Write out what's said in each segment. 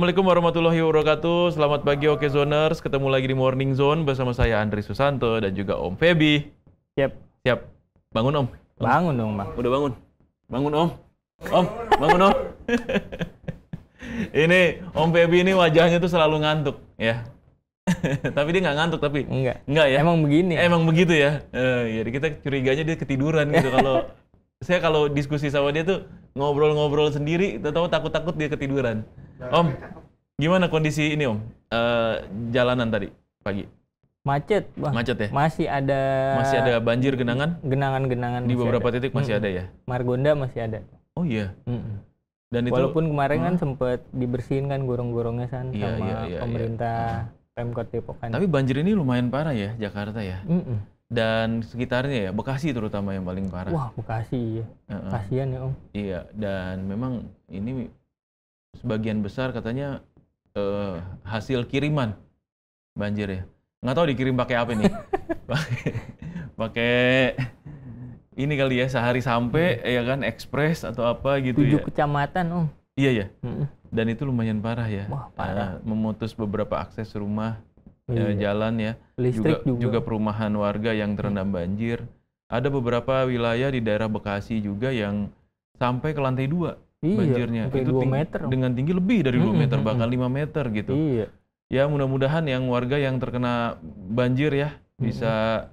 Assalamualaikum warahmatullahi wabarakatuh. Selamat pagi Oke Zoners. Ketemu lagi di Morning Zone bersama saya Andri Susanto dan juga Om Feby. Siap. Siap. Bangun Om. Bangun dong, Bang. Udah bangun. Bangun Om. Om, bangun Om. Ini Om Feby ini wajahnya tuh selalu ngantuk ya. Tapi dia nggak ngantuk tapi. Enggak ya. Emang begini. Emang begitu ya. Jadi kita curiganya dia ketiduran gitu kalau diskusi sama dia tuh ngobrol-ngobrol sendiri, tahu takut-takut dia ketiduran. Om, gimana kondisi ini Om? Jalanan tadi pagi. Macet, Bang. Macet ya? Masih ada banjir genangan? Genangan Di beberapa titik masih ada ya? Margonda masih ada. Oh iya. Dan itu walaupun kemarin kan sempat dibersihin kan gorong-gorongnya sama pemerintah Pemkot Depok kan. Tapi banjir ini lumayan parah ya Jakarta ya? Dan sekitarnya ya, Bekasi terutama yang paling parah. Wah, Bekasi ya. Kasihan ya Om. Iya, dan memang ini sebagian besar katanya hasil kiriman banjir ya. Nggak tahu dikirim pakai apa nih. Pakai ini kali ya, sehari sampai ya kan, ekspres atau apa gitu 7 kecamatan Om. Iya ya. Dan itu lumayan parah ya. Wah, parah. Memutus beberapa akses rumah. Iya. Jalan ya, listrik juga perumahan warga yang terendam banjir. Ada beberapa wilayah di daerah Bekasi juga yang sampai ke lantai 2 banjirnya. Itu 2 meter. Dengan tinggi lebih dari 2 meter, bahkan 5 meter gitu. Iya. Ya mudah-mudahan yang warga yang terkena banjir ya bisa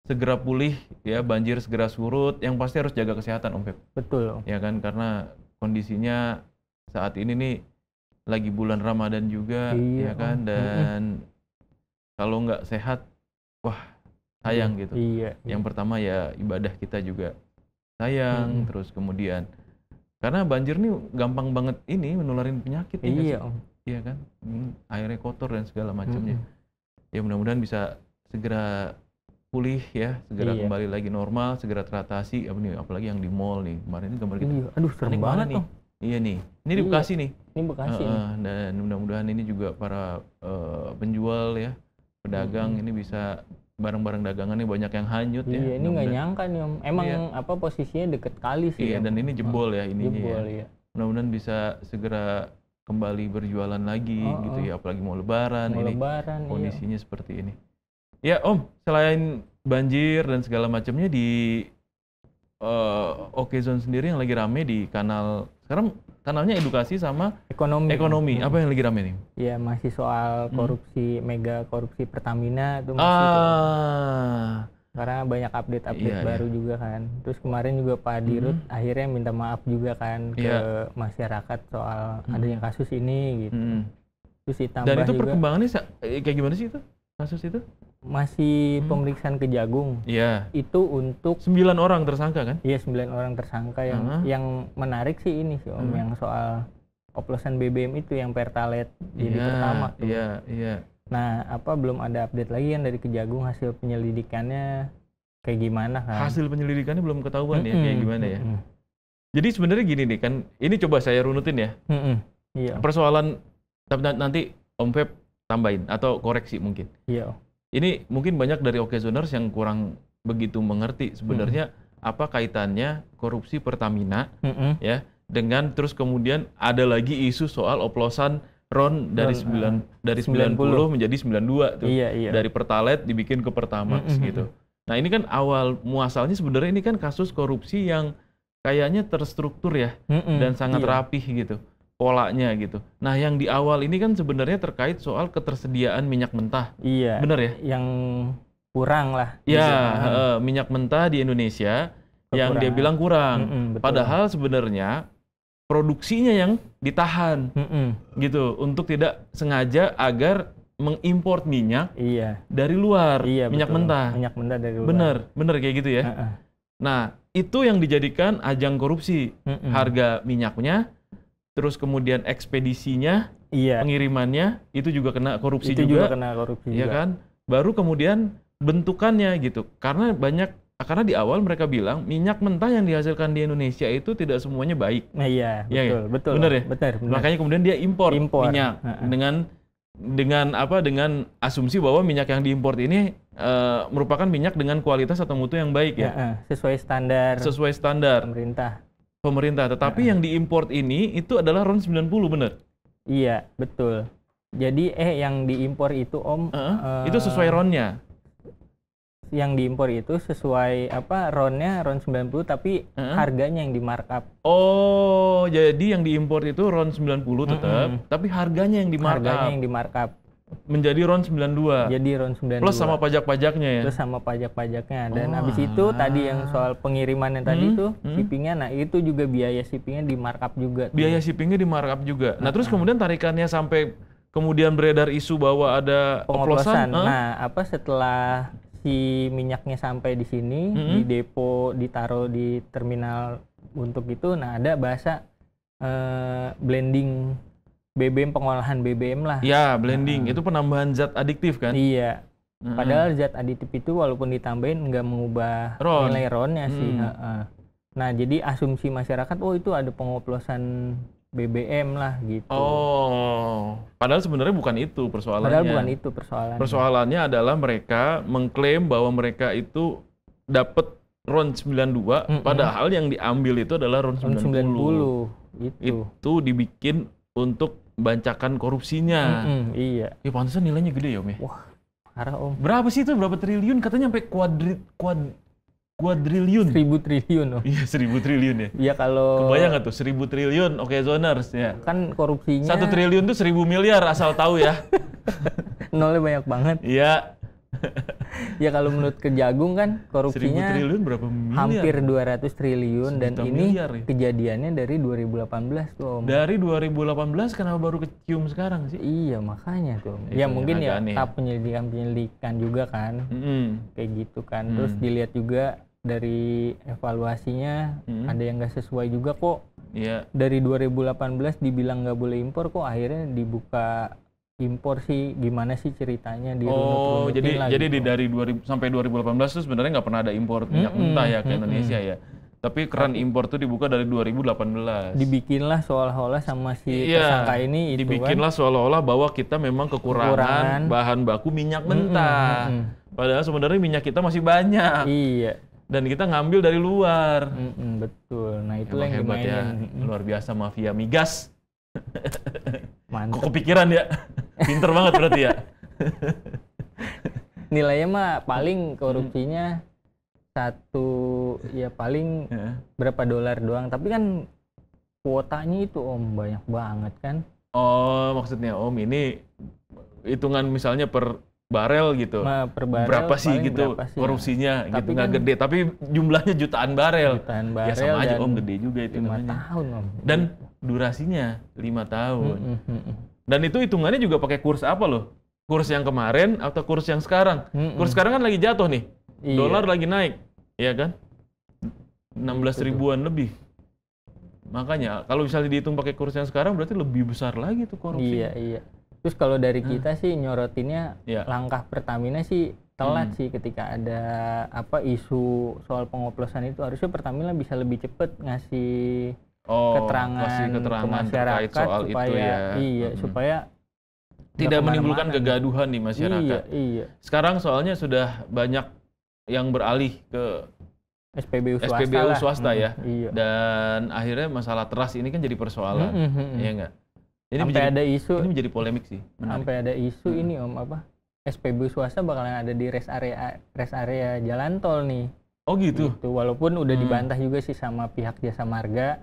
segera pulih ya, banjir segera surut. Yang pasti harus jaga kesehatan Om Feb. Betul Om. Ya kan, karena kondisinya saat ini nih lagi bulan Ramadan juga ya kan, dan kalau nggak sehat, wah sayang gitu. Iya. Yang pertama ya ibadah kita juga sayang, terus kemudian karena banjir nih gampang banget ini menularin penyakit. Iya Om. Iya kan, airnya kotor dan segala macamnya. Ya mudah-mudahan bisa segera pulih ya, segera kembali lagi normal, segera teratasi. Apalagi yang di mall nih kemarin ini gambar kita. Iya. Aduh, serem banget nih. Om. Iya nih, ini di Bekasi nih. Ini Bekasi. Dan mudah-mudahan ini juga para penjual ya, pedagang ini bisa barang-barang dagangannya banyak yang hanyut ya. Iya, ini nggak nyangka nih Om. Emang posisinya deket kali sih. Iya, dan ini jebol ya ininya jebol, ya. Mudah-mudahan bisa segera kembali berjualan lagi gitu ya, apalagi mau lebaran ini. Kondisinya seperti ini. Ya Om, selain banjir dan segala macamnya di Oke Zone sendiri yang lagi rame di kanal, sekarang kanalnya edukasi sama ekonomi. Apa yang lagi rame nih? Ya masih soal korupsi, mega korupsi Pertamina itu masih karena banyak update baru juga kan. Terus kemarin juga Pak Dirut akhirnya minta maaf juga kan ke masyarakat soal adanya kasus ini gitu. Terus ditambah dan itu juga, perkembangannya kayak gimana sih itu kasus itu? Masih pemeriksaan Kejagung. Iya. Itu untuk 9 orang tersangka kan? Iya, 9 orang tersangka yang menarik sih ini sih Om, yang soal oplosan BBM itu yang Pertalite jadi pertama tuh. Iya. Nah, belum ada update lagi yang dari Kejagung hasil penyelidikannya kayak gimana kan? Hasil penyelidikannya belum ketahuan ya kayak gimana ya. Jadi sebenarnya gini nih kan, ini coba saya runutin ya. Iya. Persoalan nanti Om Feb tambahin atau koreksi mungkin. Iya. Ini mungkin banyak dari Oke Zoners yang kurang begitu mengerti sebenarnya apa kaitannya korupsi Pertamina ya dengan terus kemudian ada lagi isu soal oplosan RON dari 90 menjadi 92 tuh. Iya. Dari Pertalite dibikin ke Pertamax gitu. Nah, ini kan awal muasalnya sebenarnya ini kan kasus korupsi yang kayaknya terstruktur ya dan sangat rapih gitu polanya gitu. Nah, yang di awal ini kan sebenarnya terkait soal ketersediaan minyak mentah. Iya. Bener ya? Yang kurang lah. Ya, minyak mentah di Indonesia yang dia bilang kurang. Padahal sebenarnya produksinya yang ditahan gitu untuk tidak sengaja agar mengimpor minyak dari luar, minyak mentah. Minyak mentah dari luar. Bener kayak gitu ya. Nah, itu yang dijadikan ajang korupsi. Harga minyaknya, terus kemudian ekspedisinya, pengirimannya itu juga kena korupsi juga. Ya kan? Baru kemudian bentukannya gitu. Karena di awal mereka bilang minyak mentah yang dihasilkan di Indonesia itu tidak semuanya baik. Nah, iya, betul. Bener ya? Betul. Makanya kemudian dia impor minyak dengan asumsi bahwa minyak yang diimpor ini merupakan minyak dengan kualitas atau mutu yang baik ya. Sesuai standar pemerintah. Tetapi yang diimport ini itu adalah RON 90 bener. Iya, betul. Jadi yang diimpor itu Om itu sesuai RON-nya. Yang diimpor itu sesuai RON-nya RON 90 tapi harganya yang di markup. Oh, jadi yang diimpor itu RON 90 tetap, tapi harganya yang di markup. Harganya yang di markup. Menjadi RON 92. Jadi RON 92. Plus sama pajak-pajaknya ya. Plus sama pajak-pajaknya. Dan habis itu tadi yang soal pengirimannya tadi tuh shippingnya, nah itu juga biaya shippingnya di markup juga. Biaya shippingnya di markup juga. Nah, terus kemudian tarikannya sampai kemudian beredar isu bahwa ada oplosan. Nah, setelah si minyaknya sampai di sini, di depo, ditaruh di terminal untuk itu, nah ada bahasa blending BBM, pengolahan BBM lah. Ya, blending. Itu penambahan zat adiktif kan? Iya. Padahal zat aditif itu walaupun ditambahin nggak mengubah nilai RON-nya sih. Nah, jadi asumsi masyarakat, itu ada pengoplosan BBM lah gitu. Oh, padahal sebenarnya bukan itu persoalannya. Padahal bukan itu persoalannya. Persoalannya adalah mereka mengklaim bahwa mereka itu dapat RON 92, padahal yang diambil itu adalah RON 90. Itu dibikin untuk bancakan korupsinya. Iya. Ya pantesan nilainya gede ya Om ya. Wah, parah Om. Berapa sih itu? Berapa triliun? Katanya sampai kuadriliun. 1000 triliun Om. Iya, 1000 triliun ya. Iya, kalau kebayang nggak tuh 1000 triliun, oke zoners ya. Kan korupsinya 1 triliun tuh 1000 miliar asal tahu ya. Nolnya banyak banget. Iya. Ya kalau menurut Kejagung kan korupsinya 1000 triliun berapa miliar? Hampir 200 triliun dan ini miliar, ya? Kejadiannya dari 2018 tuh Om. Dari 2018 kenapa baru kecium sekarang sih? Iya, makanya tuh. Itu ya mungkin ya aneh. tahap penyelidikan juga kan. Kayak gitu kan. Terus dilihat juga dari evaluasinya ada yang nggak sesuai juga kok. Iya. Dari 2018 dibilang nggak boleh impor, kok akhirnya dibuka impor sih. Gimana sih ceritanya dirunut-runutin lah jadi gitu. dari 2000 sampai 2018 tuh sebenarnya nggak pernah ada impor minyak mentah ya ke Indonesia ya. Tapi keran impor tuh dibuka dari 2018. Dibikinlah seolah-olah sama si tersangka ini itu dibikinlah kan. seolah-olah bahwa kita memang kekurangan bahan baku minyak mentah. Padahal sebenarnya minyak kita masih banyak. Iya. Dan kita ngambil dari luar. Betul. Nah, itulah yang hebat ya. dimainin. Luar biasa mafia migas. Mantap. Kok kepikiran ya? Pinter banget berarti ya. Nilainya mah paling korupsinya paling berapa dolar doang. Tapi kan kuotanya itu Om banyak banget kan. Oh, maksudnya Om ini hitungan misalnya per barel gitu. Per barel berapa sih gitu korupsinya gitu, nggak gede tapi jumlahnya jutaan barel. Ya sama aja Om, gede juga itu 5 namanya. tahun Om. Dan durasinya 5 tahun. Dan itu hitungannya juga pakai kurs apa loh? Kurs yang kemarin atau kurs yang sekarang? Kurs sekarang kan lagi jatuh nih. Iya. Dolar lagi naik. Iya kan? 16 ribuan lebih. Makanya kalau misalnya dihitung pakai kurs yang sekarang berarti lebih besar lagi tuh korupsi. Iya. Terus kalau dari kita sih nyorotinnya langkah Pertamina sih telat sih ketika ada isu soal pengoplosan itu. Harusnya Pertamina bisa lebih cepat ngasih keterangan ke masyarakat soal supaya itu ya. Iya, supaya tidak menimbulkan kegaduhan di masyarakat. Iya. Sekarang soalnya sudah banyak yang beralih ke SPBU swasta ya. Iya. Dan akhirnya masalah trust ini kan jadi persoalan. Iya enggak? Ini ada isu. Ini menjadi polemik sih. Sampai ada isu ini Om SPBU swasta bakalan ada di rest area jalan tol nih. Oh gitu. Walaupun udah dibantah juga sih sama pihak Jasa Marga.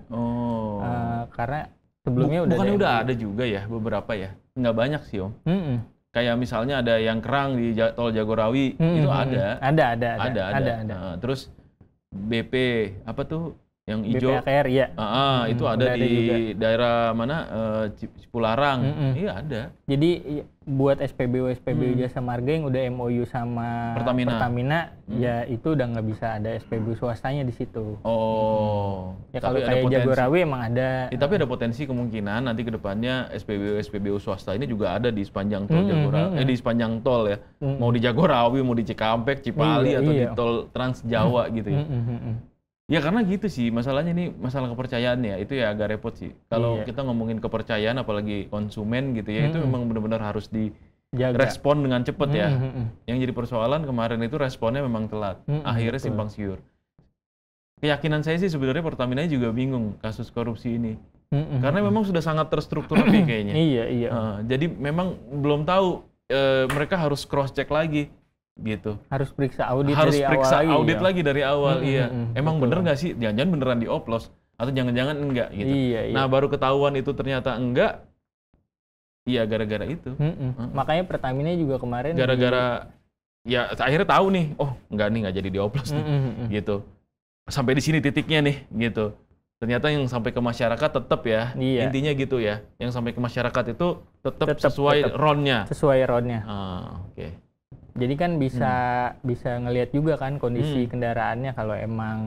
Karena sebelumnya bukannya udah ada juga ya beberapa ya. Nggak banyak sih Om. Kayak misalnya ada yang kerang di tol Jagorawi itu ada. Ada. Terus BP apa tuh yang hijau? BPAKR ya. Itu ada di daerah mana? Cipularang. Iya ada. Jadi buat SPBU Jasa Marga yang udah MOU sama Pertamina ya itu udah nggak bisa ada SPBU swastanya di situ. Oh. Ya kalau kayak Jagorawi emang ada. Tapi ada potensi kemungkinan nanti kedepannya SPBU swasta ini juga ada di sepanjang tol Jagorawi, di sepanjang tol ya. Mau di Jagorawi, mau di Cikampek, Cipali atau di tol Trans Jawa gitu ya. Ya karena gitu sih, masalahnya ini masalah kepercayaan ya, itu ya agak repot sih. Kalau kita ngomongin kepercayaan apalagi konsumen gitu ya, itu memang benar-benar harus direspon dengan cepat ya. Yang jadi persoalan kemarin itu responnya memang telat, akhirnya simpang siur. Keyakinan saya sih sebenarnya Pertamina juga bingung kasus korupsi ini. Karena memang sudah sangat terstruktur rapi kayaknya. Iya. Jadi memang belum tahu, mereka harus cross check lagi gitu. Harus periksa audit lagi dari awal. Iya. Emang bener nggak sih? Jangan-jangan beneran dioplos atau jangan-jangan enggak gitu. Iya. Nah, baru ketahuan itu ternyata enggak. Iya, gara-gara itu. Makanya Pertamina juga kemarin gara-gara ya akhirnya tahu nih, oh enggak nih, nggak jadi dioplos nih, gitu. Sampai di sini titiknya nih, gitu. Ternyata yang sampai ke masyarakat tetap ya, intinya gitu ya. Yang sampai ke masyarakat itu tetap sesuai RON-nya. Sesuai RON-nya. Oke. Jadi kan bisa ngelihat juga kan kondisi kendaraannya kalau emang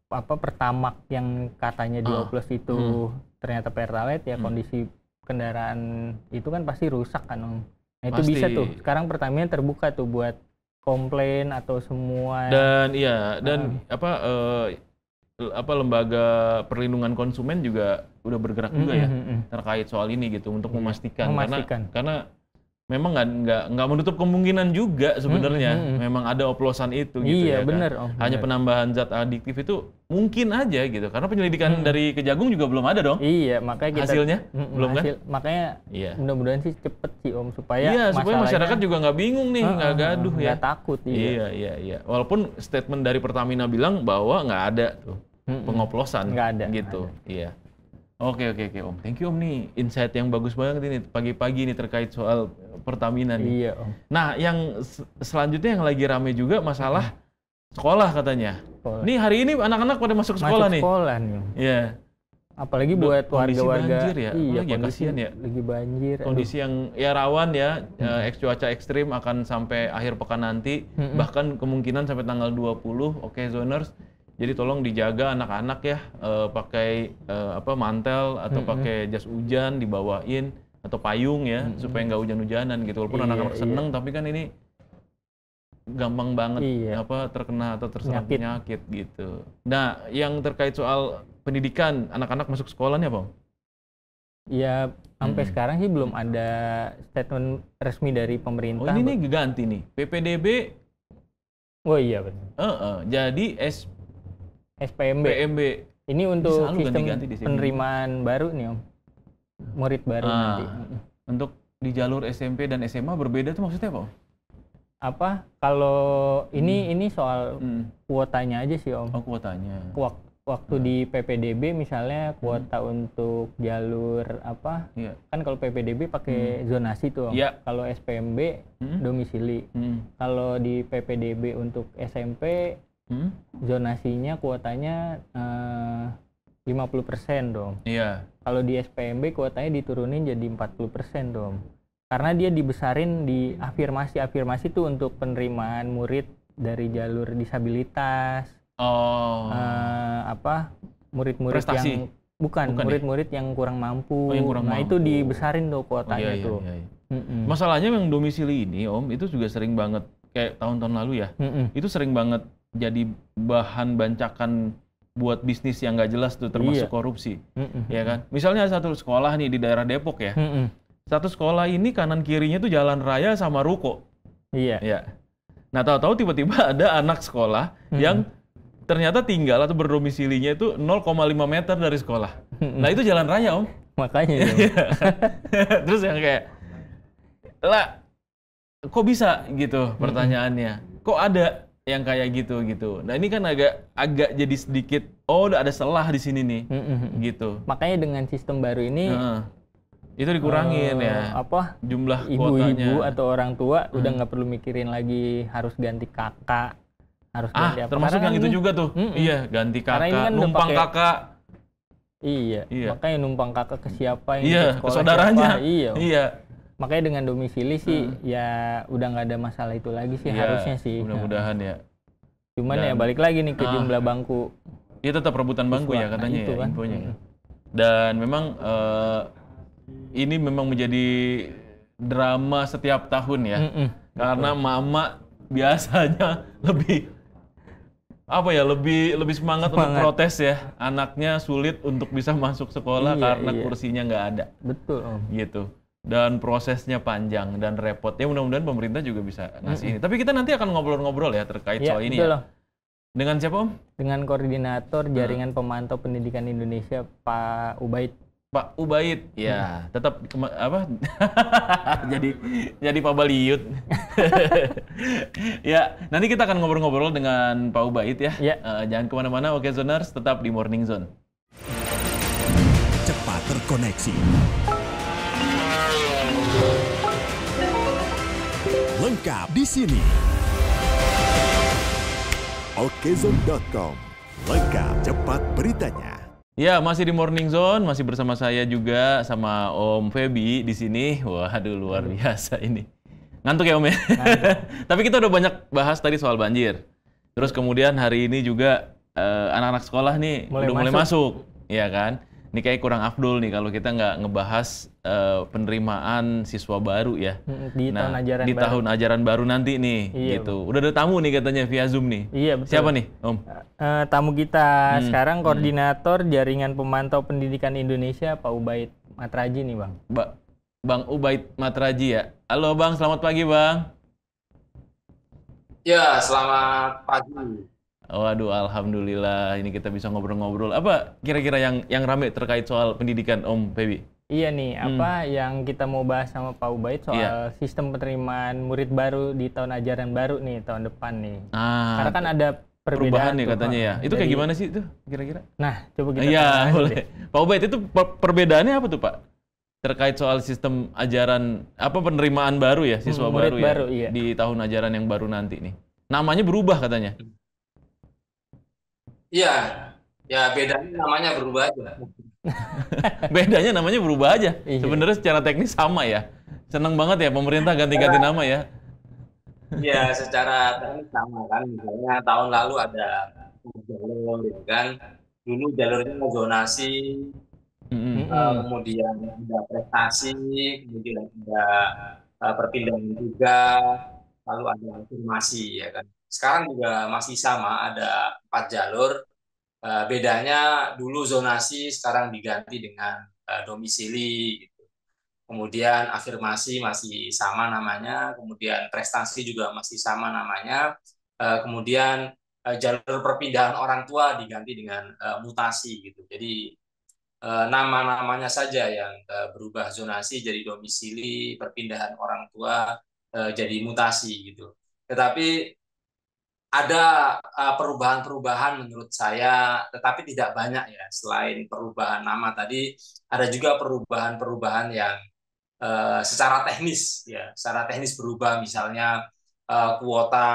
Pertamax yang katanya dioplos itu ternyata Pertalite ya, kondisi kendaraan itu kan pasti rusak kan, Om. Nah, itu pasti. bisa tuh. Sekarang Pertamina terbuka tuh buat komplain atau semua. Dan lembaga perlindungan konsumen juga udah bergerak juga ya terkait soal ini gitu untuk memastikan. Karena memang nggak menutup kemungkinan juga sebenarnya memang ada oplosan itu gitu ya. Iya benar. Kan? Hanya penambahan zat adiktif itu mungkin aja gitu karena penyelidikan dari Kejagung juga belum ada dong. Iya, makanya kita hasilnya belum kan? Makanya mudah-mudahan sih cepet sih Om supaya masyarakat juga nggak bingung nih, nggak gaduh ya. Nggak takut. Iya. Walaupun statement dari Pertamina bilang bahwa nggak ada tuh pengoplosan gitu. Iya. Oke Om. Thank you Om nih, insight yang bagus banget ini pagi-pagi nih terkait soal Pertamina nih. Iya Om. Nah, yang selanjutnya yang lagi rame juga masalah sekolah katanya. Nih hari ini anak-anak pada masuk sekolah nih. Iya. Apalagi buat warga-warga. Banjir ya. Iya, kasihan ya. Lagi banjir. Kondisi yang ya rawan ya, cuaca ekstrim akan sampai akhir pekan nanti, bahkan kemungkinan sampai tanggal 20. Oke, zoners. Jadi tolong dijaga anak-anak ya, pakai mantel atau pakai jas hujan dibawain atau payung ya, supaya nggak hujan-hujanan gitu. Walaupun anak-anak seneng, tapi kan ini gampang banget terkena atau terserang penyakit gitu. Nah, yang terkait soal pendidikan anak-anak masuk sekolahnya, Bang? Ya, sampai sekarang sih belum ada statement resmi dari pemerintah. Oh, ini ganti nih, PPDB. Oh iya benar. Jadi SPMB. Ini untuk sistem penerimaan baru nih, Om. Murid baru nanti. Untuk di jalur SMP dan SMA berbeda tuh maksudnya apa? Kalau ini soal kuotanya aja sih, Om. Oh, kuotanya. Waktu di PPDB misalnya kuota untuk jalur kan kalau PPDB pakai zonasi tuh, Om. Kalau SPMB domisili. Kalau di PPDB untuk SMP zonasinya kuotanya 50% dong. Iya. Kalau di SPMB kuotanya diturunin jadi 40% dong. Karena dia dibesarin di afirmasi tuh untuk penerimaan murid dari jalur disabilitas. Murid-murid prestasi. yang bukan murid-murid yang kurang mampu. Itu dibesarin tuh kuotanya tuh. Iya. Masalahnya yang domisili ini, Om, itu juga sering banget kayak tahun-tahun lalu ya. Itu sering banget jadi bahan bancakan buat bisnis yang nggak jelas tuh, termasuk korupsi. Ya kan? Misalnya ada satu sekolah nih di daerah Depok ya. Satu sekolah ini kanan kirinya tuh jalan raya sama ruko. Iya. Ya. Nah, tahu-tahu tiba-tiba ada anak sekolah yang ternyata tinggal atau berdomisilinya itu 0,5 meter dari sekolah. Nah, itu jalan raya, Om. Makanya. Terus yang kayak, lah, kok bisa gitu pertanyaannya? Kok ada yang kayak gitu? Nah, ini kan agak jadi sedikit, udah ada celah di sini nih, gitu. Makanya dengan sistem baru ini, itu dikurangin jumlah ibu-ibu atau orang tua udah nggak perlu mikirin lagi harus ganti kakak, harus ganti apa. Termasuk yang itu juga tuh. Iya, ganti kakak, kan numpang kakak. Iya, makanya numpang kakak ke siapa yang ke saudaranya. Iya. Makanya dengan domisili sih ya udah nggak ada masalah itu lagi sih, harusnya sih. Mudah-mudahan ya. Cuman ya balik lagi nih ke jumlah bangku. Iya, tetap rebutan bangku ya katanya ya, infonya. Dan memang ini memang menjadi drama setiap tahun ya. Karena mama biasanya lebih semangat untuk protes ya. Anaknya sulit untuk bisa masuk sekolah karena kursinya nggak ada. Betul, Om. Gitu. Dan prosesnya panjang dan repot. Ya mudah-mudahan pemerintah juga bisa ngasih ini. Tapi kita nanti akan ngobrol-ngobrol ya terkait soal ini ya. Dengan siapa, Om? Dengan Koordinator Jaringan Pemantau Pendidikan Indonesia, Pak Ubaid. Pak Ubaid, ya tetap apa? jadi Pak Baliut. Ya, nanti kita akan ngobrol-ngobrol dengan Pak Ubaid ya. Jangan kemana-mana, Oke Zoners, tetap di Morning Zone. Cepat terkoneksi. Lengkap di sini. Okezone.com. Lengkap cepat beritanya. Ya, masih di Morning Zone, masih bersama saya juga sama Om Feby di sini. Waduh, luar biasa ini. Ngantuk ya, Om ya? Tapi kita udah banyak bahas tadi soal banjir. Terus kemudian hari ini juga anak-anak sekolah nih udah mulai masuk, ya kan? Ini kayak kurang afdol nih kalau kita nggak ngebahas penerimaan siswa baru ya. Di tahun ajaran baru nanti nih, gitu. Udah ada tamu nih katanya via Zoom nih. Iya, betul. Siapa nih, Om? Tamu kita sekarang Koordinator Jaringan Pemantau Pendidikan Indonesia, Pak Ubaid Matraji nih, Bang. Bang Ubaid Matraji ya. Halo Bang, selamat pagi Bang. Ya, selamat pagi. Waduh, alhamdulillah ini kita bisa ngobrol-ngobrol. Apa kira-kira yang rame terkait soal pendidikan, Om Feby? Iya nih, apa yang kita mau bahas sama Pak Ubaid soal sistem penerimaan murid baru di tahun ajaran baru nih, tahun depan nih. Karena kan ada perubahan nih katanya ya. Itu kayak gimana sih itu kira-kira? Nah, coba kita boleh. Pak Ubaid, itu perbedaannya apa tuh, Pak? Terkait soal sistem ajaran, penerimaan baru ya, siswa baru ya, di tahun ajaran yang baru nanti nih. Namanya berubah katanya. Iya, ya bedanya namanya berubah aja. Bedanya namanya berubah aja. Sebenarnya secara teknis sama ya. Seneng banget ya pemerintah ganti-ganti nama ya. Iya, secara teknis sama kan. Misalnya tahun lalu ada jalur gitu kan. Dulu jalurnya zonasi, kemudian ada prestasi, kemudian ada perpindahan juga, lalu ada afirmasi ya kan. Sekarang juga masih sama, ada 4 jalur. Bedanya dulu zonasi, sekarang diganti dengan domisili. Gitu. Kemudian afirmasi masih sama namanya, kemudian prestasi juga masih sama namanya. Kemudian jalur perpindahan orang tua diganti dengan mutasi gitu. Jadi nama-namanya saja yang berubah, zonasi jadi domisili, perpindahan orang tua jadi mutasi gitu. Tetapi ada perubahan-perubahan menurut saya, tetapi tidak banyak ya. Selain perubahan nama tadi, ada juga perubahan-perubahan yang secara teknis ya, secara teknis berubah. Misalnya kuota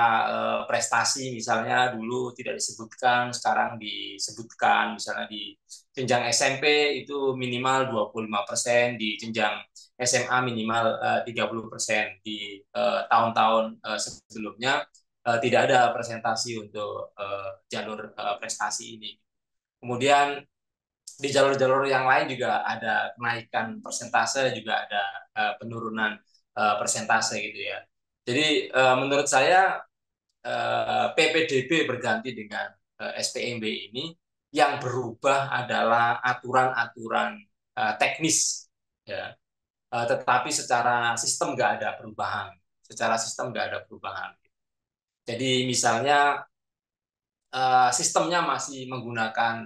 prestasi misalnya dulu tidak disebutkan, sekarang disebutkan. Misalnya di jenjang SMP itu minimal 25%, di jenjang SMA minimal 30%. Di tahun-tahun sebelumnya tidak ada presentasi untuk jalur prestasi ini. Kemudian di jalur-jalur yang lain juga ada kenaikan persentase, juga ada penurunan persentase gitu ya. Jadi menurut saya PPDB berganti dengan SPMB ini, yang berubah adalah aturan-aturan teknis ya. Tetapi secara sistem nggak ada perubahan. Secara sistem nggak ada perubahan. Jadi misalnya sistemnya masih menggunakan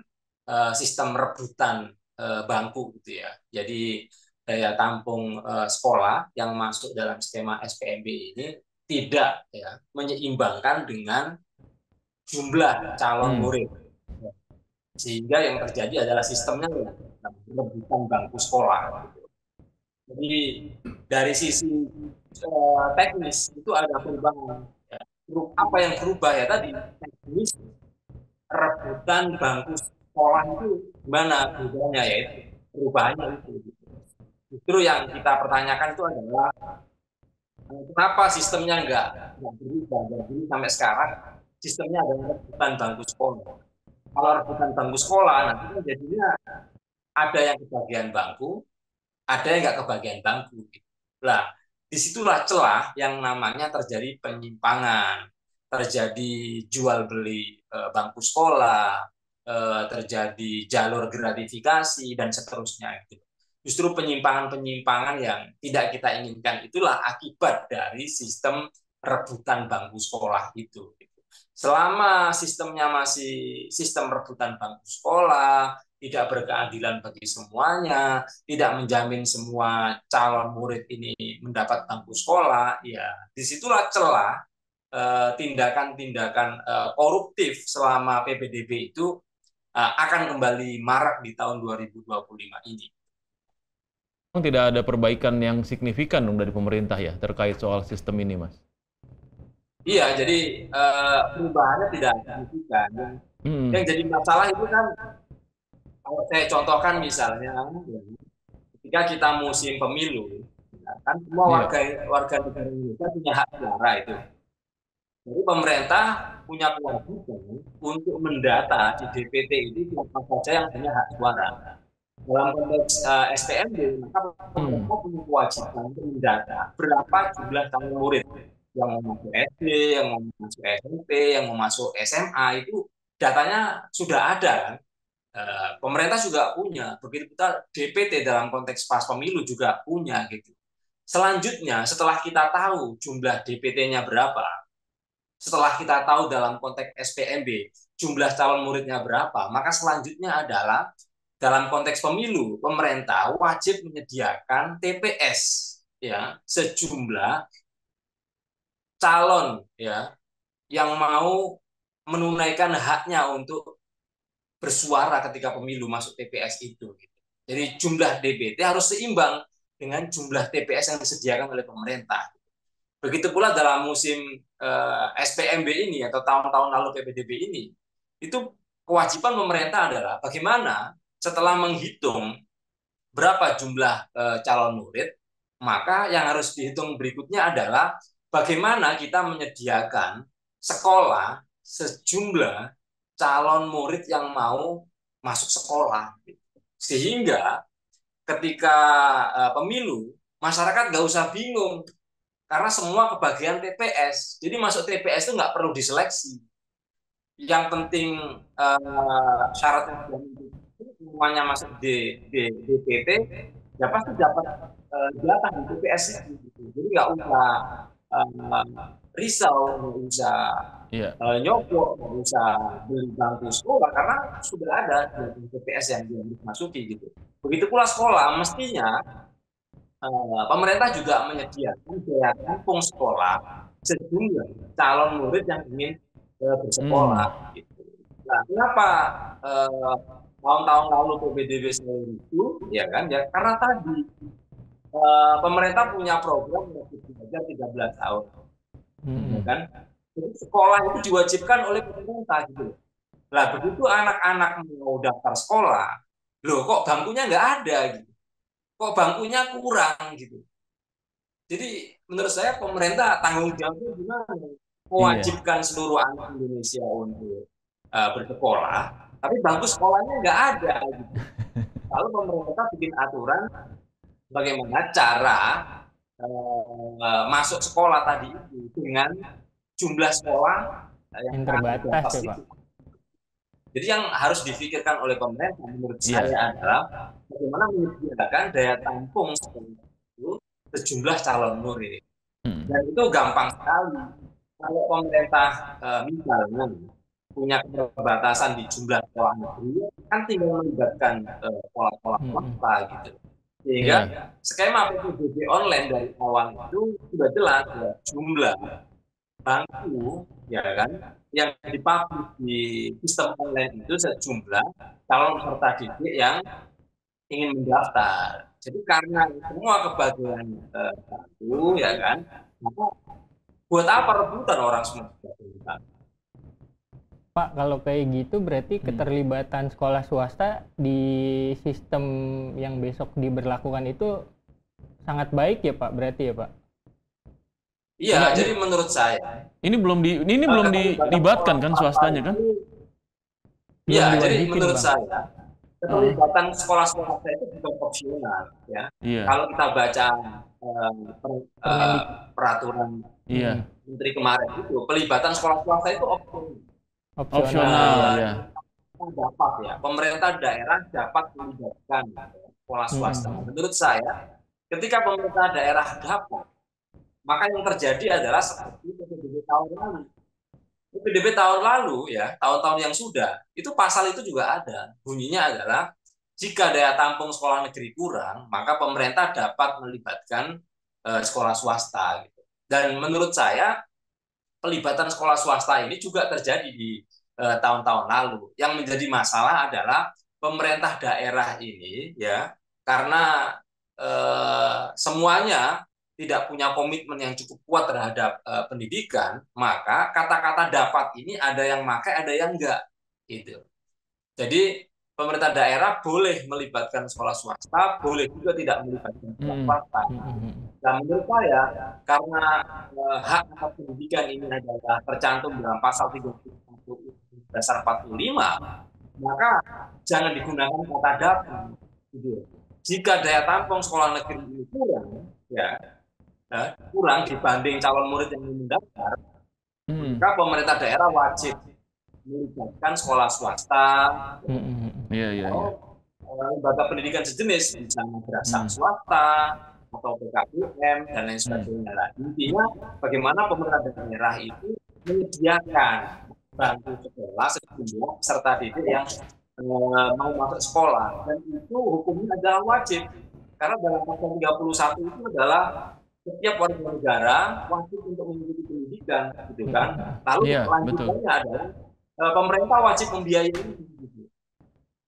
sistem rebutan bangku gitu ya. Jadi daya tampung sekolah yang masuk dalam skema SPMB ini tidak ya menyeimbangkan dengan jumlah calon murid. Sehingga yang terjadi adalah sistemnya rebutan bangku sekolah. Jadi dari sisi teknis itu ada perubahan. Apa yang berubah ya tadi, teknis rebutan bangku sekolah itu gimana perubahannya ya, perubahannya itu. Justru yang kita pertanyakan itu adalah kenapa sistemnya nggak berubah. Jadi sampai sekarang sistemnya adalah rebutan bangku sekolah. Kalau rebutan bangku sekolah nanti kan jadinya ada yang kebagian bangku, ada yang nggak kebagian bangku. Lah, disitulah celah yang namanya terjadi penyimpangan, terjadi jual beli bangku sekolah, terjadi jalur gratifikasi dan seterusnya. Justru penyimpangan-penyimpangan yang tidak kita inginkan itulah akibat dari sistem rebutan bangku sekolah itu. Selama sistemnya masih sistem rebutan bangku sekolah, tidak berkeadilan bagi semuanya, tidak menjamin semua calon murid ini mendapat bangku sekolah, ya disitulah celah tindakan-tindakan koruptif selama PPDB itu akan kembali marak di tahun 2025 ini. Tidak ada perbaikan yang signifikan dong dari pemerintah ya terkait soal sistem ini, Mas? Iya, jadi perubahannya tidak signifikan. Yang jadi masalah itu kan, kalau saya contohkan misalnya, ketika kita musim pemilu, kan semua warga negara Indonesia punya hak suara itu. Jadi pemerintah punya kewajiban untuk mendata di DPT itu siapa saja yang punya hak suara. Dalam konteks SPMB, maka pemerintah punya kewajiban untuk mendata berapa jumlah calon murid yang mau masuk SD, yang mau masuk SMP, yang mau masuk SMA, itu datanya sudah ada. Pemerintah juga punya, begitu kita DPT dalam konteks pas pemilu juga punya gitu. Selanjutnya, setelah kita tahu jumlah DPT-nya berapa, setelah kita tahu dalam konteks SPMB jumlah calon muridnya berapa, maka selanjutnya adalah dalam konteks pemilu, pemerintah wajib menyediakan TPS ya sejumlah calon ya yang mau menunaikan haknya untuk bersuara ketika pemilu masuk TPS itu. Jadi jumlah DPT harus seimbang dengan jumlah TPS yang disediakan oleh pemerintah. Begitu pula dalam musim SPMB ini atau tahun-tahun lalu PPDB ini, itu kewajiban pemerintah adalah bagaimana setelah menghitung berapa jumlah calon murid, maka yang harus dihitung berikutnya adalah bagaimana kita menyediakan sekolah sejumlah calon murid yang mau masuk sekolah. Sehingga ketika pemilu, masyarakat nggak usah bingung, karena semua kebagian TPS. Jadi masuk TPS itu nggak perlu diseleksi. Yang penting syaratnya semuanya masuk di DPT, ya pasti dapat jatah di TPS itu. Jadi nggak usah risau, nggak usah nyogok, nggak usah beli bangku sekolah, karena sudah ada di TPS yang dimasuki gitu. Begitu pula sekolah, mestinya pemerintah juga menyediakan daya tampung sekolah sejumlah calon murid yang ingin bersekolah. Gitu. Nah, kenapa tahun-tahun lalu PPDB itu, ya kan? Ya karena tadi pemerintah punya program untuk belajar 13 tahun, ya kan? Jadi sekolah itu diwajibkan oleh pemerintah gitu. Nah, begitu anak-anak mau daftar sekolah, loh kok bangkunya nggak ada gitu. Kok bangkunya kurang gitu. Jadi menurut saya pemerintah tanggung jawabnya gimana? Mewajibkan seluruh anak Indonesia untuk bersekolah, tapi bangku sekolahnya nggak ada gitu. Lalu pemerintah bikin aturan bagaimana cara masuk sekolah tadi itu dengan jumlah sekolah yang terbatas ya, Pak. Jadi yang harus difikirkan oleh pemerintah menurut saya adalah bagaimana menyediakan daya tampung itu sejumlah calon murid. Dan itu gampang sekali. Kalau pemerintah misalnya punya keterbatasan di jumlah sekolah negeri, kan tinggal melibatkan sekolah-sekolah swasta gitu. Sehingga skema PPDB online dari awal itu sudah jelas ya, jumlah bangku ya kan yang dipublish di sistem online itu sejumlah calon peserta didik yang ingin mendaftar. Jadi karena semua kebagian bangku ya kan, maka buat apa rebutan orang semua? Pak, kalau kayak gitu berarti keterlibatan sekolah swasta di sistem yang besok diberlakukan itu sangat baik ya Pak, berarti ya Pak? Iya, jadi menurut saya ini belum dilibatkan kan swastanya kan? Iya, jadi menurut saya keterlibatan sekolah swasta itu bukan opsional ya. Kalau kita baca peraturan Menteri kemarin itu, pelibatan sekolah swasta itu opsional ya. Dapat ya, pemerintah daerah dapat melibatkan sekolah swasta. Menurut saya, ketika pemerintah daerah dapat, maka yang terjadi adalah seperti PPDB tahun lalu. PDB tahun lalu ya, tahun-tahun yang sudah, itu pasal itu juga ada. Bunyinya adalah jika daya tampung sekolah negeri kurang, maka pemerintah dapat melibatkan sekolah swasta gitu. Dan menurut saya pelibatan sekolah swasta ini juga terjadi di tahun-tahun lalu. Yang menjadi masalah adalah pemerintah daerah ini ya, karena semuanya tidak punya komitmen yang cukup kuat terhadap pendidikan, maka kata-kata dapat ini ada yang pakai, ada yang enggak gitu. Jadi pemerintah daerah boleh melibatkan sekolah swasta, boleh juga tidak melibatkan sekolah swasta. Dan menurut saya, karena hak atas pendidikan ini adalah tercantum dalam pasal 31 dasar 45, maka jangan digunakan kata dapat. Gitu. Jika daya tampung sekolah negeri ini kurang, ya kurang dibanding calon murid yang mendaftar, maka pemerintah daerah wajib melibatkan sekolah swasta, lembaga pendidikan sejenis, misalnya madrasah swasta atau PKBM dan lain sebagainya. Intinya bagaimana pemerintah daerah itu menyediakan bangku sekolah sejumlah peserta didik yang mau masuk sekolah, dan itu hukumnya adalah wajib, karena dalam pasal 31 itu adalah setiap warga negara wajib untuk mengikuti pendidikan, gitu kan. Lalu lanjutannya adalah pemerintah wajib membiayai itu.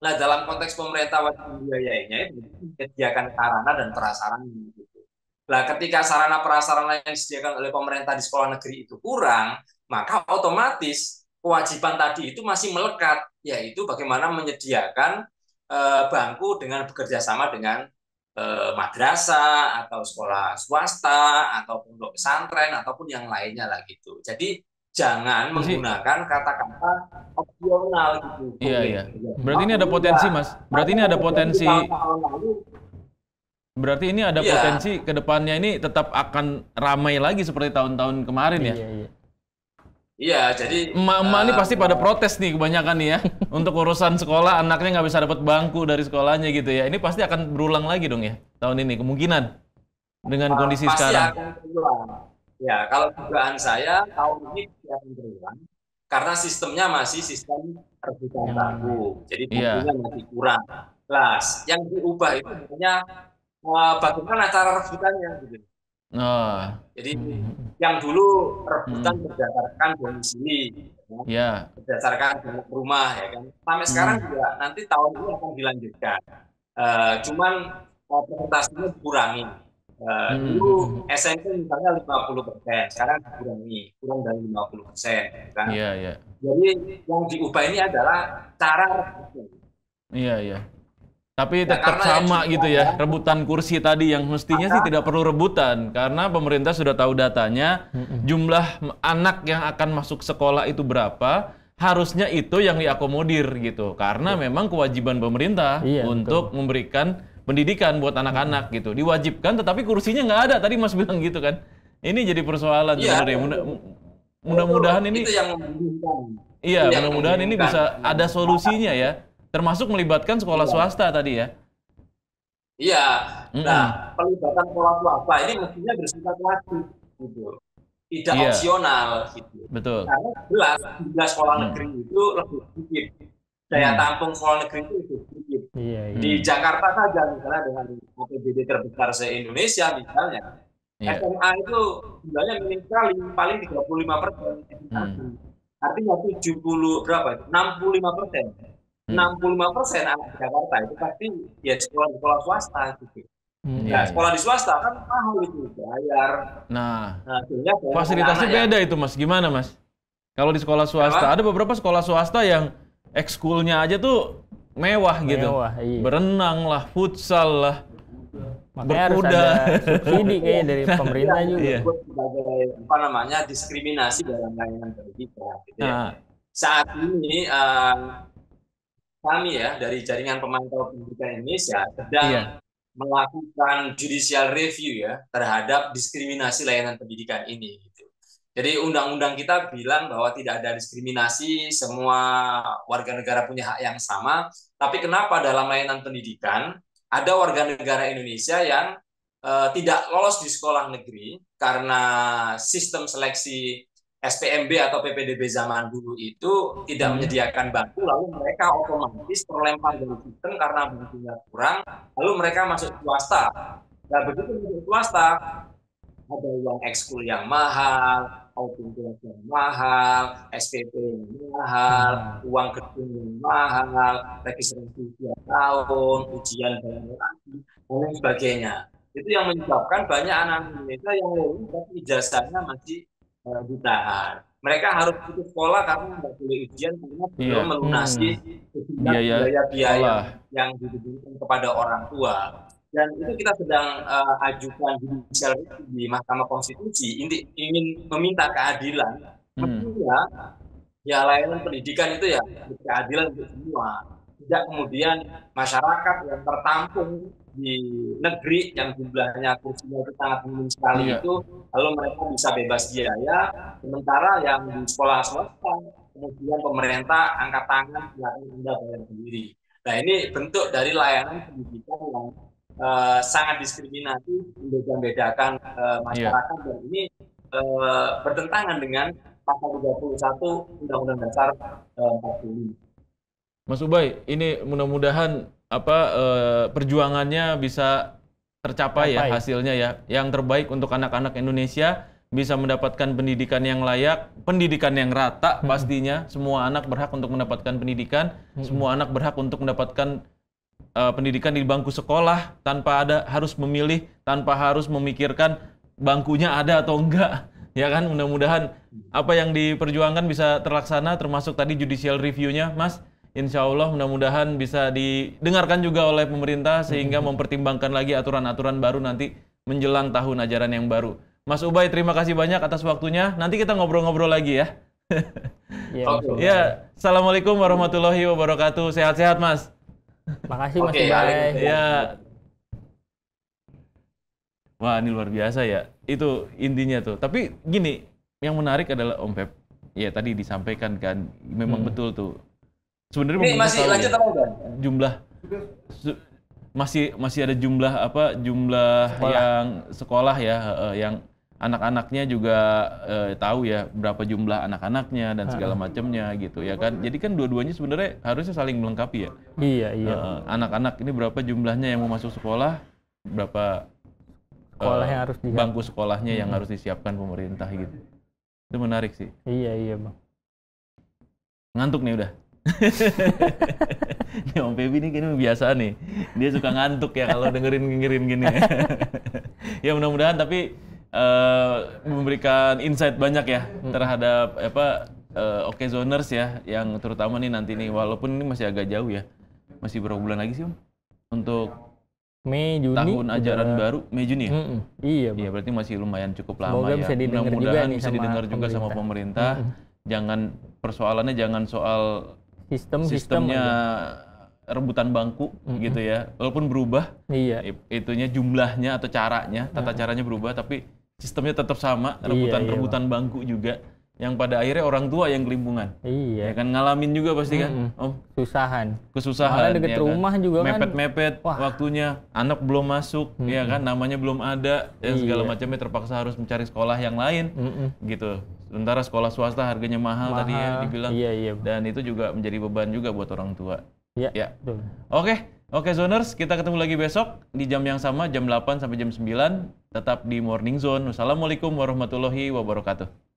Nah, dalam konteks pemerintah wajib membiayainya itu menyediakan sarana dan prasarana gitu. Nah, ketika sarana prasarana yang disediakan oleh pemerintah di sekolah negeri itu kurang, maka otomatis kewajiban tadi itu masih melekat, yaitu bagaimana menyediakan bangku dengan bekerja sama dengan madrasah atau sekolah swasta atau pondok pesantren ataupun yang lainnya lah gitu. Jadi jangan menggunakan kata-kata opsional gitu. Iya. Berarti ini ada potensi, Mas. Berarti ini ada potensi. Berarti ini ada potensi ke depannya ini tetap akan ramai lagi seperti tahun-tahun kemarin ya. Iya, jadi emak-emak ini pasti pada protes nih kebanyakan nih ya. Untuk urusan sekolah, anaknya nggak bisa dapat bangku dari sekolahnya gitu ya. Ini pasti akan berulang lagi dong ya tahun ini kemungkinan dengan kondisi pasti sekarang. Akan berulang. Ya, kalau dugaan saya tahun ini akan berulang karena sistemnya masih sistem rebutan bangku. Jadi bangkunya masih kurang. Nah, yang diubah itu sebenarnya bagaimana cara rebutannya gitu. Jadi yang dulu rebutan berdasarkan domisili, berdasarkan rumah, ya kan. Sampai sekarang juga nanti tahun ini akan dilanjutkan. Cuman presentasinya dikurangi. Dulu SMP misalnya 50%, sekarang dikurangi, kurang dari 50%, kan. Jadi yang diubah ini adalah cara rebutan. Tapi tetap sama gitu ya, rebutan kursi tadi yang mestinya sih tidak perlu rebutan, karena pemerintah sudah tahu datanya, jumlah anak yang akan masuk sekolah itu berapa, harusnya itu yang diakomodir gitu, karena memang kewajiban pemerintah untuk memberikan pendidikan buat anak-anak gitu, diwajibkan, tetapi kursinya nggak ada, tadi Mas bilang gitu kan, ini jadi persoalan sebenarnya. Mudah-mudahan ini, mudah-mudahan ini bisa ada solusinya ya. Termasuk melibatkan sekolah swasta tadi ya? Iya. Nah, pelibatan sekolah swasta ini mestinya bersifat wajib, gitu. Tidak opsional, gitu. Betul. Karena jelas sekolah negeri itu lebih sedikit. Daya tampung sekolah negeri itu lebih sedikit. Di Jakarta saja, misalnya dengan APBD terbesar se-Indonesia, misalnya, SMA itu jumlahnya minim sekali, paling 35%. Artinya 65%. 65% anak Jakarta itu pasti ya sekolah swasta gitu. Nah, sekolah di swasta kan mahal itu bayar. Nah fasilitasnya beda itu Mas. Gimana Mas? Kalau di sekolah swasta ada beberapa sekolah swasta yang ekskulnya aja tuh mewah gitu. Berenang lah, futsal lah, berkuda. Subsidi kayaknya dari pemerintah juga. Sebagai diskriminasi dalam layanan pendidikan. Gitu ya. Saat ini kami ya dari Jaringan Pemantau Pendidikan Indonesia sedang melakukan judicial review ya terhadap diskriminasi layanan pendidikan ini. Gitu. Jadi undang-undang kita bilang bahwa tidak ada diskriminasi, semua warga negara punya hak yang sama. Tapi kenapa dalam layanan pendidikan ada warga negara Indonesia yang tidak lolos di sekolah negeri karena sistem seleksi SPMB atau PPDB zaman dulu itu tidak menyediakan bangku, lalu mereka otomatis terlempar dari sistem karena bangkunya kurang, lalu mereka masuk swasta. Nah, begitu masuk swasta, ada uang ekskul yang mahal, outing kelas yang mahal, SPP yang mahal, uang gedung yang mahal, registrasi tiap tahun, ujian bayar lagi, dan sebagainya. Itu yang menyebabkan banyak anak Indonesia yang lulus tapi ijazahnya masih ditahan. Mereka harus putus sekolah karena nggak boleh ujian karena belum melunasi biaya yang diberikan kepada orang tua. Dan itu kita sedang ajukan judicial review di Mahkamah Konstitusi ingin meminta keadilan. Maksudnya ya layanan pendidikan itu ya keadilan untuk semua. Tidak kemudian masyarakat yang tertampung di negeri yang jumlahnya kursinya itu sangat minim sekali itu, lalu mereka bisa bebas biaya, sementara yang di sekolah swasta kemudian pemerintah angkat tangan, silakan Anda bayar sendiri. Nah, ini bentuk dari layanan pendidikan yang sangat diskriminatif, membeda-bedakan masyarakat, dan ini bertentangan dengan pasal 31 Undang-Undang Dasar 45. Mas Ubay, ini mudah-mudahan perjuangannya bisa tercapai ya hasilnya ya. Yang terbaik untuk anak-anak Indonesia bisa mendapatkan pendidikan yang layak, pendidikan yang rata pastinya. Semua anak berhak untuk mendapatkan pendidikan, semua anak berhak untuk mendapatkan pendidikan di bangku sekolah tanpa harus memilih, tanpa harus memikirkan bangkunya ada atau enggak. Ya kan, mudah-mudahan apa yang diperjuangkan bisa terlaksana, termasuk tadi judicial review-nya, Mas. Insya Allah mudah-mudahan bisa didengarkan juga oleh pemerintah sehingga mempertimbangkan lagi aturan-aturan baru nanti menjelang tahun ajaran yang baru. Mas Ubay, terima kasih banyak atas waktunya. Nanti kita ngobrol-ngobrol lagi ya. Ya, Assalamualaikum warahmatullahi wabarakatuh. Sehat-sehat, Mas. Makasih Mas Ubay. Ya. Wah, ini luar biasa ya. Itu intinya tuh. Tapi gini, yang menarik adalah Om Pep. Ya tadi disampaikan kan, memang betul tuh. Sebenarnya ini masih lanjut apa udah? Jumlah masih ada jumlah sekolah. Yang sekolah ya, yang anak-anaknya juga tahu ya berapa jumlah anak-anaknya dan segala macamnya gitu ya kan. Jadi kan dua-duanya sebenarnya harusnya saling melengkapi ya. Iya. Anak-anak ini berapa jumlahnya yang mau masuk sekolah, berapa sekolah yang harus bangku sekolahnya yang harus disiapkan pemerintah gitu. Itu menarik sih. Iya Bang. Ngantuk nih udah. Nih Om Pebi ini kayaknya biasa nih. Dia suka ngantuk ya kalau dengerin gini. Ya mudah-mudahan tapi memberikan insight banyak ya terhadap Okezoners ya, yang terutama nih nanti nih, walaupun ini masih agak jauh ya. Masih berapa bulan lagi sih Om? Untuk Mei, Juni, tahun ajaran baru, Mei Juni ya? Iya Bang. Iya, berarti masih lumayan cukup lama. Semoga ya. Bisa mudah-mudahan bisa didengar juga sama pemerintah. Jangan persoalannya jangan soal sistemnya rebutan bangku gitu ya. Walaupun berubah, itunya jumlahnya atau caranya, tata caranya berubah, tapi sistemnya tetap sama, rebutan bangku juga. Yang pada akhirnya orang tua yang kelimpungan. Iya. Ya kan ngalamin juga pasti kan, Om. Kesusahan. Malah deket rumah kan, juga mepet-mepet waktunya, anak belum masuk, ya kan, namanya belum ada, segala macamnya terpaksa harus mencari sekolah yang lain, gitu. Sementara sekolah swasta harganya mahal tadi ya dibilang, dan itu juga menjadi beban juga buat orang tua. Iya. Oke Zoners, kita ketemu lagi besok di jam yang sama, jam 8 sampai jam 9, tetap di Morning Zone. Wassalamualaikum warahmatullahi wabarakatuh.